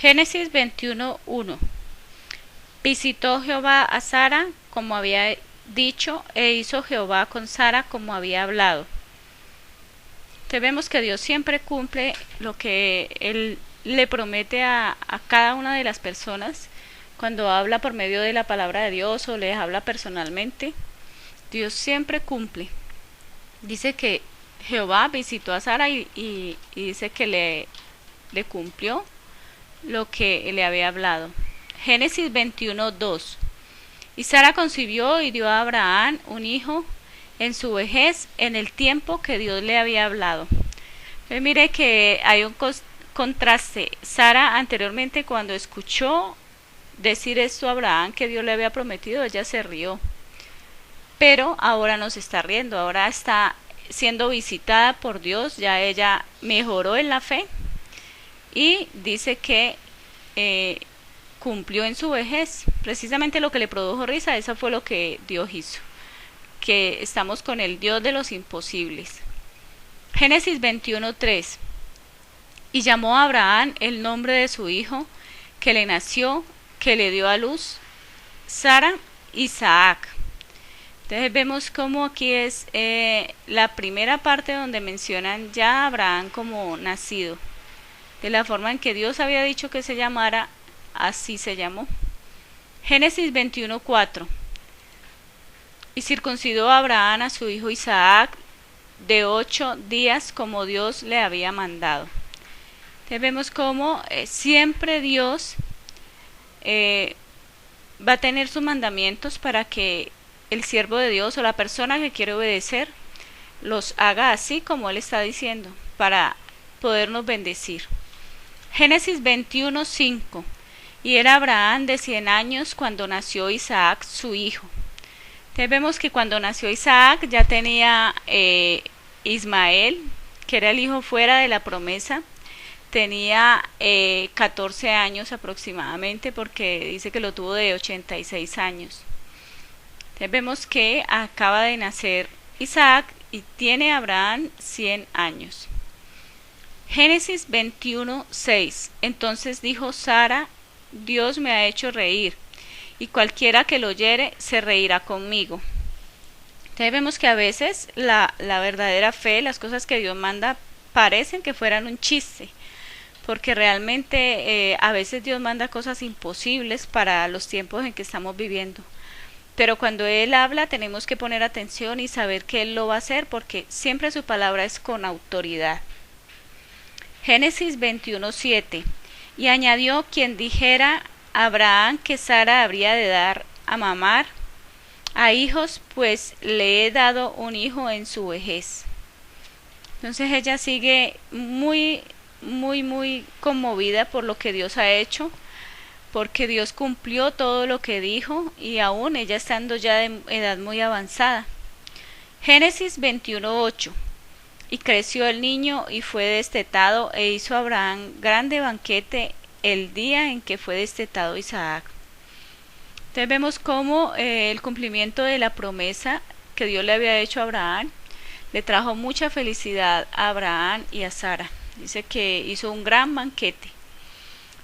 Génesis 21:1. Visitó Jehová a Sara como había dicho, e hizo Jehová con Sara como había hablado. Entonces vemos que Dios siempre cumple lo que Él le promete a cada una de las personas cuando habla por medio de la palabra de Dios o les habla personalmente. Dios siempre cumple. Dice que Jehová visitó a Sara y dice que le cumplió lo que le había hablado. Génesis 21:2. Y Sara concibió y dio a Abraham un hijo en su vejez, en el tiempo que Dios le había hablado. Entonces mire que hay un contraste. Sara anteriormente, cuando escuchó decir esto a Abraham que Dios le había prometido, ella se rió. Pero ahora no se está riendo, ahora está siendo visitada por Dios, ya ella mejoró en la fe y dice que cumplió en su vejez. Precisamente lo que le produjo risa, eso fue lo que Dios hizo. Que estamos con el Dios de los imposibles. Génesis 21:3. Y llamó a Abraham el nombre de su hijo, que le nació, que le dio a luz, Sara, Isaac. Entonces vemos cómo aquí es la primera parte donde mencionan ya a Abraham como nacido. De la forma en que Dios había dicho que se llamara, así se llamó. Génesis 21:4. Y circuncidó a Abraham a su hijo Isaac de 8 días como Dios le había mandado. Entonces vemos cómo siempre Dios va a tener sus mandamientos para que el siervo de Dios o la persona que quiere obedecer los haga así como Él está diciendo, para podernos bendecir. Génesis 21:5. Y era Abraham de 100 años cuando nació Isaac su hijo. Entonces vemos que cuando nació Isaac ya tenía Ismael, que era el hijo fuera de la promesa, tenía 14 años aproximadamente, porque dice que lo tuvo de 86 años. Entonces vemos que acaba de nacer Isaac y tiene Abraham 100 años. Génesis 21:6. Entonces dijo Sara: Dios me ha hecho reír, y cualquiera que lo oyere se reirá conmigo. Entonces vemos que a veces la verdadera fe, las cosas que Dios manda, parecen que fueran un chiste, porque realmente a veces Dios manda cosas imposibles para los tiempos en que estamos viviendo. Pero cuando Él habla tenemos que poner atención y saber que Él lo va a hacer, porque siempre su palabra es con autoridad. Génesis 21:7. Y añadió: quien dijera a Abraham que Sara habría de dar a mamar a hijos, pues le he dado un hijo en su vejez. Entonces ella sigue muy conmovida por lo que Dios ha hecho, porque Dios cumplió todo lo que dijo, y aún ella estando ya de edad muy avanzada. Génesis 21:8. Y creció el niño y fue destetado, e hizo Abraham grande banquete el día en que fue destetado Isaac. Entonces vemos cómo el cumplimiento de la promesa que Dios le había hecho a Abraham le trajo mucha felicidad a Abraham y a Sara. Dice que hizo un gran banquete.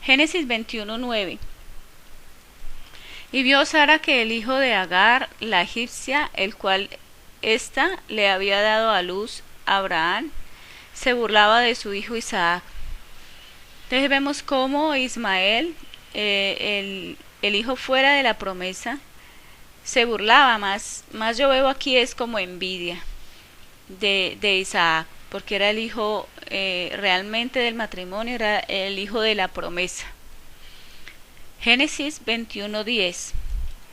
Génesis 21:9. Y vio Sara que el hijo de Agar, la egipcia, el cual ésta le había dado a luz a Abraham, se burlaba de su hijo Isaac. Entonces vemos cómo Ismael, el hijo fuera de la promesa, se burlaba más yo veo aquí es como envidia de Isaac, porque era el hijo realmente del matrimonio, era el hijo de la promesa. Génesis 21:10.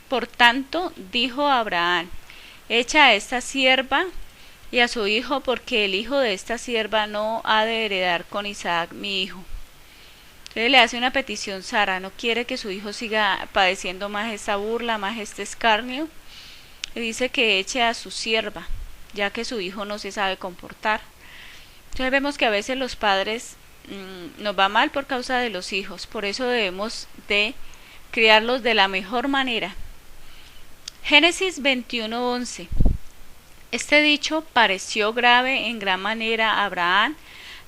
Por tanto dijo Abraham: echa a esta sierva y a su hijo, porque el hijo de esta sierva no ha de heredar con Isaac mi hijo. Entonces le hace una petición Sara, no quiere que su hijo siga padeciendo más esta burla, más este escarnio, y dice que eche a su sierva, ya que su hijo no se sabe comportar. Entonces vemos que a veces los padres nos va mal por causa de los hijos, por eso debemos de criarlos de la mejor manera. Génesis 21:11. Este dicho pareció grave en gran manera a Abraham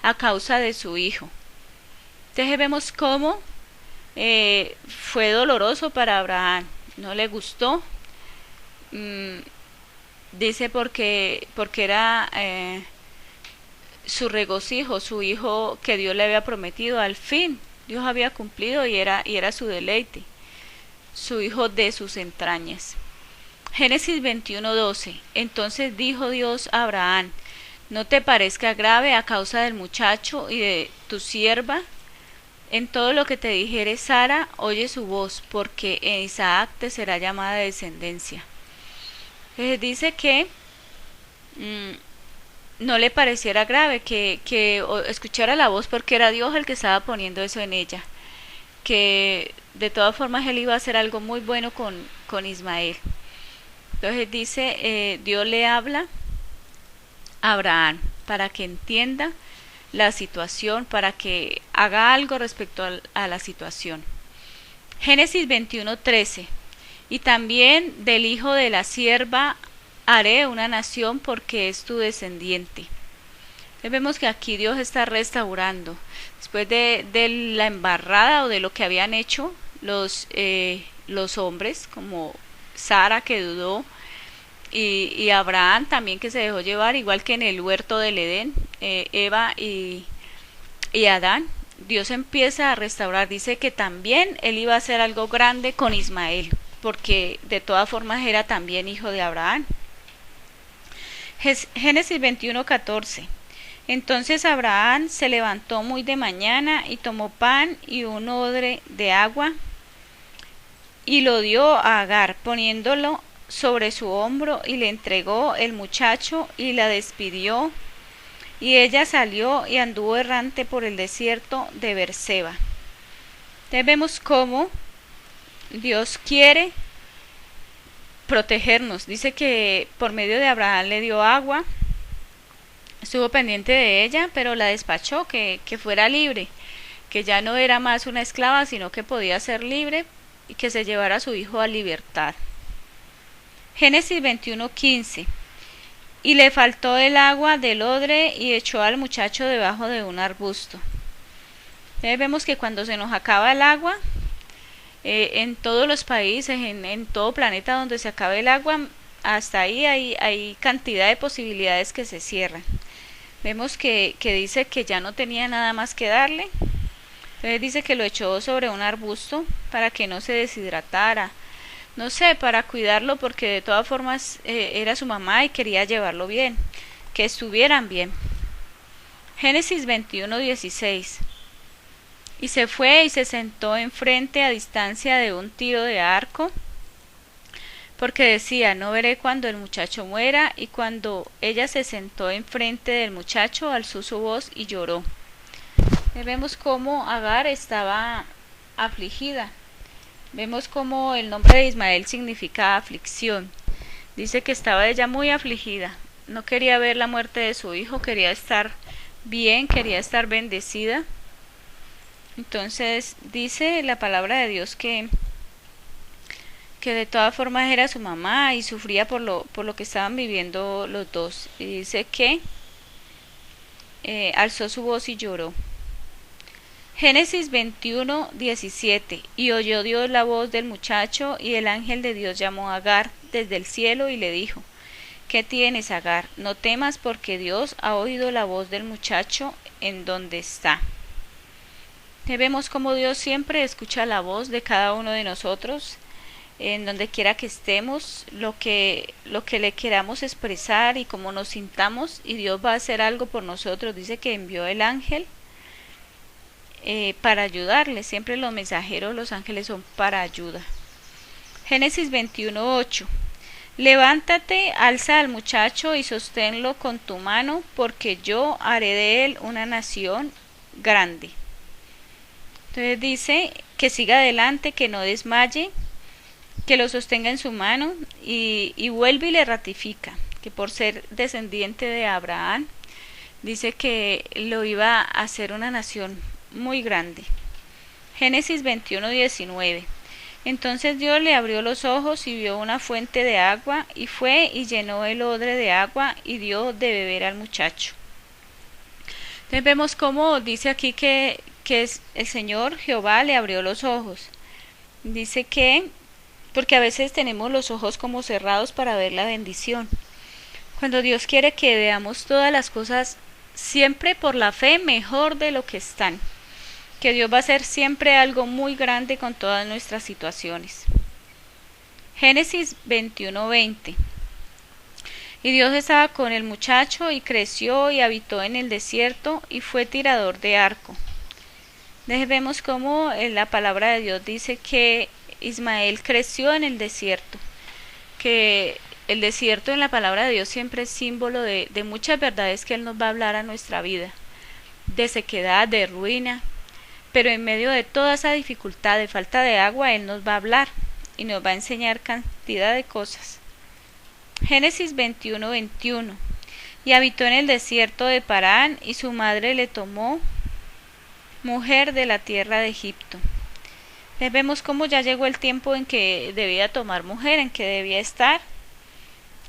a causa de su hijo. Entonces vemos cómo fue doloroso para Abraham, no le gustó. Mm, dice porque era su regocijo, su hijo que Dios le había prometido, al fin Dios había cumplido y era su deleite, su hijo de sus entrañas. Génesis 21:12. Entonces dijo Dios a Abraham: no te parezca grave a causa del muchacho y de tu sierva. En todo lo que te dijere Sara, oye su voz, porque en Isaac te será llamada descendencia. Dice que no le pareciera grave, que escuchara la voz, porque era Dios el que estaba poniendo eso en ella. Que de todas formas él iba a hacer algo muy bueno con Ismael. Entonces dice, Dios le habla a Abraham para que entienda la situación, para que haga algo respecto a la situación. Génesis 21:13. Y también del hijo de la sierva haré una nación, porque es tu descendiente. Entonces vemos que aquí Dios está restaurando. Después de la embarrada o de lo que habían hecho los hombres, como Sara, que dudó, y Abraham también, que se dejó llevar, igual que en el huerto del Edén, Eva y Adán. Dios empieza a restaurar. Dice que también él iba a hacer algo grande con Ismael, porque de todas formas era también hijo de Abraham. Génesis 21:14. Entonces Abraham se levantó muy de mañana y tomó pan y un odre de agua y lo dio a Agar, poniéndolo sobre su hombro, y le entregó el muchacho y la despidió, y ella salió y anduvo errante por el desierto de Berseba. Entonces vemos cómo Dios quiere protegernos. Dice que por medio de Abraham le dio agua, estuvo pendiente de ella, pero la despachó, que fuera libre, que ya no era más una esclava, sino que podía ser libre, y que se llevara a su hijo a libertad. Génesis 21:15. Y le faltó el agua del odre y echó al muchacho debajo de un arbusto. Entonces vemos que cuando se nos acaba el agua, en todos los países, en todo planeta donde se acabe el agua, hasta ahí hay cantidad de posibilidades que se cierran. Vemos que dice que ya no tenía nada más que darle. Entonces dice que lo echó sobre un arbusto para que no se deshidratara. No sé, para cuidarlo, porque de todas formas era su mamá y quería llevarlo bien, que estuvieran bien. Génesis 21:16. Y se fue y se sentó enfrente a distancia de un tiro de arco, porque decía: no veré cuando el muchacho muera. Y cuando ella se sentó enfrente del muchacho, alzó su voz y lloró. Vemos cómo Agar estaba afligida. Vemos cómo el nombre de Ismael significa aflicción. Dice que estaba ella muy afligida. No quería ver la muerte de su hijo, quería estar bien, quería estar bendecida. Entonces dice la palabra de Dios que de todas formas era su mamá y sufría por lo que estaban viviendo los dos. Y dice que alzó su voz y lloró. Génesis 21:17. Y oyó Dios la voz del muchacho, y el ángel de Dios llamó a Agar desde el cielo y le dijo: ¿qué tienes, Agar? No temas, porque Dios ha oído la voz del muchacho en donde está. Vemos cómo Dios siempre escucha la voz de cada uno de nosotros, en donde quiera que estemos, lo que le queramos expresar y cómo nos sintamos, y Dios va a hacer algo por nosotros. Dice que envió el ángel para ayudarle. Siempre los mensajeros, los ángeles, son para ayuda. Génesis 21:8. Levántate, alza al muchacho y sosténlo con tu mano, porque yo haré de él una nación grande. Entonces dice que siga adelante, que no desmaye, que lo sostenga en su mano, y vuelve y le ratifica que por ser descendiente de Abraham, dice que lo iba a hacer una nación muy grande. Génesis 21:19. Entonces Dios le abrió los ojos y vio una fuente de agua, y fue y llenó el odre de agua y dio de beber al muchacho. Entonces vemos cómo dice aquí que el Señor Jehová le abrió los ojos. Dice que, porque a veces tenemos los ojos como cerrados para ver la bendición. Cuando Dios quiere que veamos todas las cosas siempre por la fe mejor de lo que están. Que Dios va a hacer siempre algo muy grande con todas nuestras situaciones. Génesis 21:20. Y Dios estaba con el muchacho y creció y habitó en el desierto y fue tirador de arco. Vemos cómo la palabra de Dios dice que Ismael creció en el desierto, que el desierto en la palabra de Dios siempre es símbolo de muchas verdades que Él nos va a hablar a nuestra vida, de sequedad, de ruina, pero en medio de toda esa dificultad de falta de agua Él nos va a hablar y nos va a enseñar cantidad de cosas. Génesis 21:21. Y habitó en el desierto de Parán, y su madre le tomó mujer de la tierra de Egipto. Vemos cómo ya llegó el tiempo en que debía tomar mujer, en que debía estar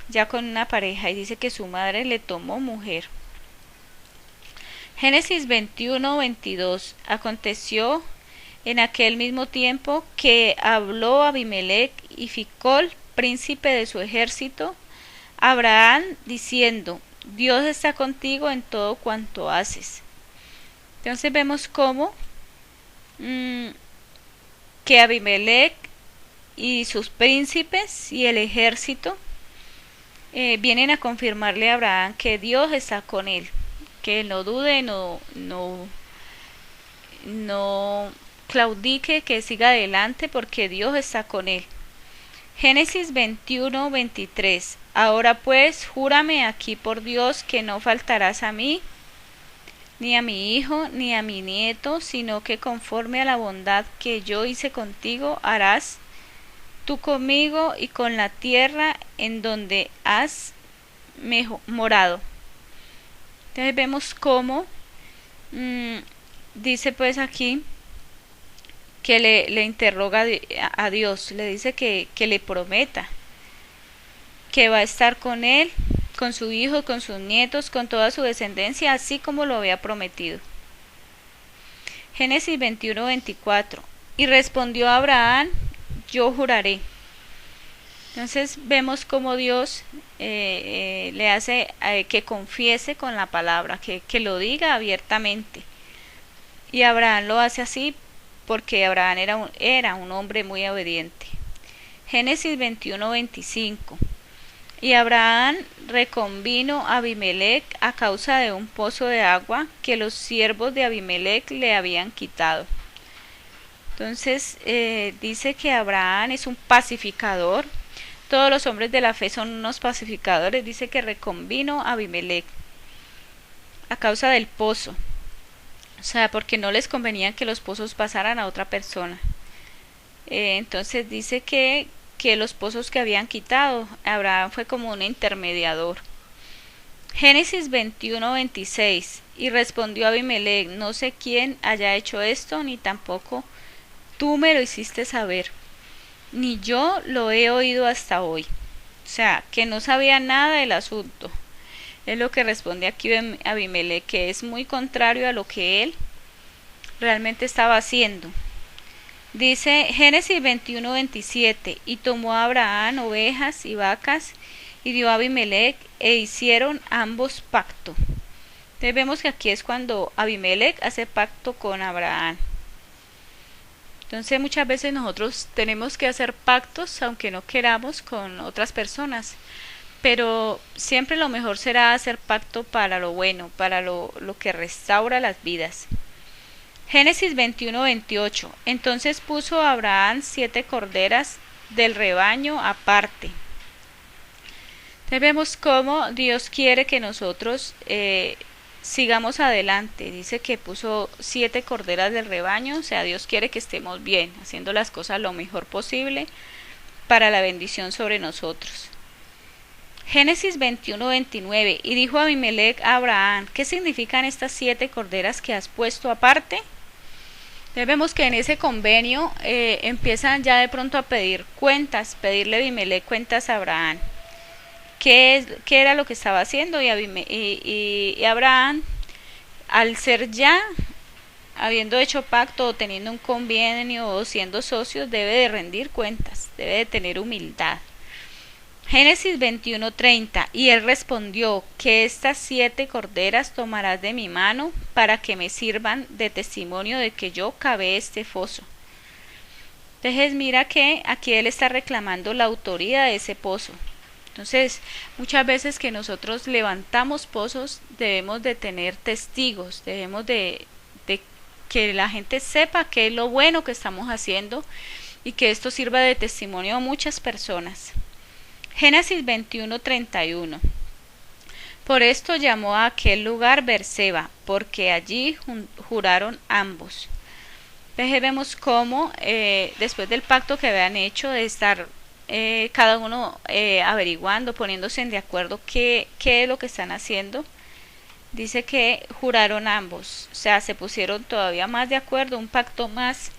ya con una pareja, y dice que su madre le tomó mujer. Génesis 21:22. Aconteció en aquel mismo tiempo que habló Abimelech y Ficol, príncipe de su ejército, a Abraham, diciendo: Dios está contigo en todo cuanto haces. Entonces vemos cómo que Abimelech y sus príncipes y el ejército vienen a confirmarle a Abraham que Dios está con él, que no dude, no claudique, que siga adelante porque Dios está con él. Génesis 21:23. Ahora pues, júrame aquí por Dios que no faltarás a mí, ni a mi hijo, ni a mi nieto, sino que conforme a la bondad que yo hice contigo, harás tú conmigo y con la tierra en donde has morado. Entonces vemos cómo dice pues aquí que le interroga a Dios, le dice que le prometa que va a estar con él, con su hijo, con sus nietos, con toda su descendencia, así como lo había prometido. Génesis 21:24. Y respondió Abraham: yo juraré. Entonces vemos cómo Dios le hace que confiese con la palabra, que lo diga abiertamente. Y Abraham lo hace así porque Abraham era un hombre muy obediente. Génesis 21:25. Y Abraham reconvino a Abimelech a causa de un pozo de agua que los siervos de Abimelech le habían quitado. Entonces dice que Abraham es un pacificador. Todos los hombres de la fe son unos pacificadores. Dice que reconvino a Abimelech a causa del pozo. O sea, porque no les convenía que los pozos pasaran a otra persona. Entonces dice que los pozos que habían quitado, Abraham fue como un intermediador. Génesis 21:26. Y respondió Abimelech: no sé quién haya hecho esto, ni tampoco tú me lo hiciste saber, ni yo lo he oído hasta hoy. O sea, que no sabía nada del asunto. Es lo que responde aquí Abimelech, que es muy contrario a lo que él realmente estaba haciendo. Dice Génesis 21:27. Y tomó Abraham ovejas y vacas y dio a Abimelech, e hicieron ambos pacto. Entonces vemos que aquí es cuando Abimelech hace pacto con Abraham. Entonces muchas veces nosotros tenemos que hacer pactos aunque no queramos con otras personas, pero siempre lo mejor será hacer pacto para lo bueno, para lo que restaura las vidas. Génesis 21:28. Entonces puso Abraham 7 corderas del rebaño aparte. Entonces vemos cómo Dios quiere que nosotros sigamos adelante. Dice que puso 7 corderas del rebaño, o sea, Dios quiere que estemos bien, haciendo las cosas lo mejor posible para la bendición sobre nosotros. Génesis 21:29. Y dijo Abimelech a Abraham: ¿qué significan estas 7 corderas que has puesto aparte? Entonces vemos que en ese convenio empiezan ya de pronto a pedir cuentas, pedirle a Abimelech cuentas a Abraham. ¿Qué era lo que estaba haciendo? Y Abraham, al ser ya habiendo hecho pacto o teniendo un convenio o siendo socios, debe de rendir cuentas, debe de tener humildad. Génesis 21:30. Y él respondió: que estas 7 corderas tomarás de mi mano para que me sirvan de testimonio de que yo cavé este foso. Entonces mira que aquí él está reclamando la autoría de ese pozo. Entonces, muchas veces que nosotros levantamos pozos, debemos de tener testigos, debemos de que la gente sepa qué es lo bueno que estamos haciendo y que esto sirva de testimonio a muchas personas. Génesis 21:31. Por esto llamó a aquel lugar Berseba, porque allí juraron ambos. Entonces vemos cómo después del pacto que habían hecho de estar cada uno averiguando, poniéndose de acuerdo qué es lo que están haciendo, dice que juraron ambos, o sea, se pusieron todavía más de acuerdo, un pacto más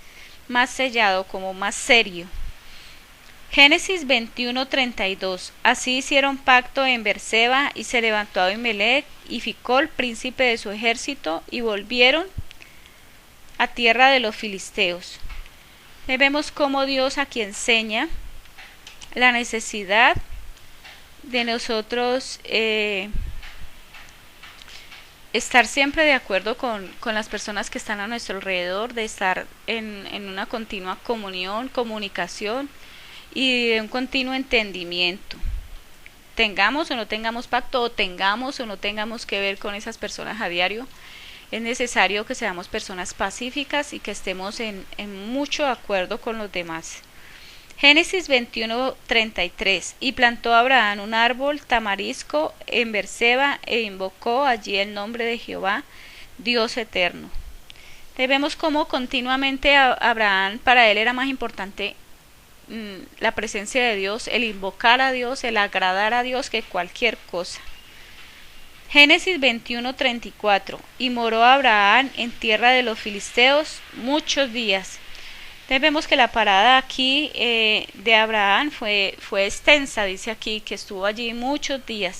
sellado, como más serio. Génesis 21:32. Así hicieron pacto en Berseba, y se levantó Abimelech y Ficol, príncipe de su ejército, y volvieron a tierra de los filisteos. Vemos cómo Dios aquí enseña la necesidad de nosotros estar siempre de acuerdo con las personas que están a nuestro alrededor, de estar en una continua comunión, comunicación y de un continuo entendimiento. Tengamos o no tengamos pacto, o tengamos o no tengamos que ver con esas personas a diario, es necesario que seamos personas pacíficas y que estemos en mucho acuerdo con los demás. Génesis 21:33. Y plantó Abraham un árbol tamarisco en Berseba, e invocó allí el nombre de Jehová, Dios eterno. Vemos cómo continuamente Abraham, para él era más importante la presencia de Dios, el invocar a Dios, el agradar a Dios, que cualquier cosa. Génesis 21:34. Y moró Abraham en tierra de los filisteos muchos días. Entonces vemos que la parada aquí de Abraham fue extensa, dice aquí, que estuvo allí muchos días.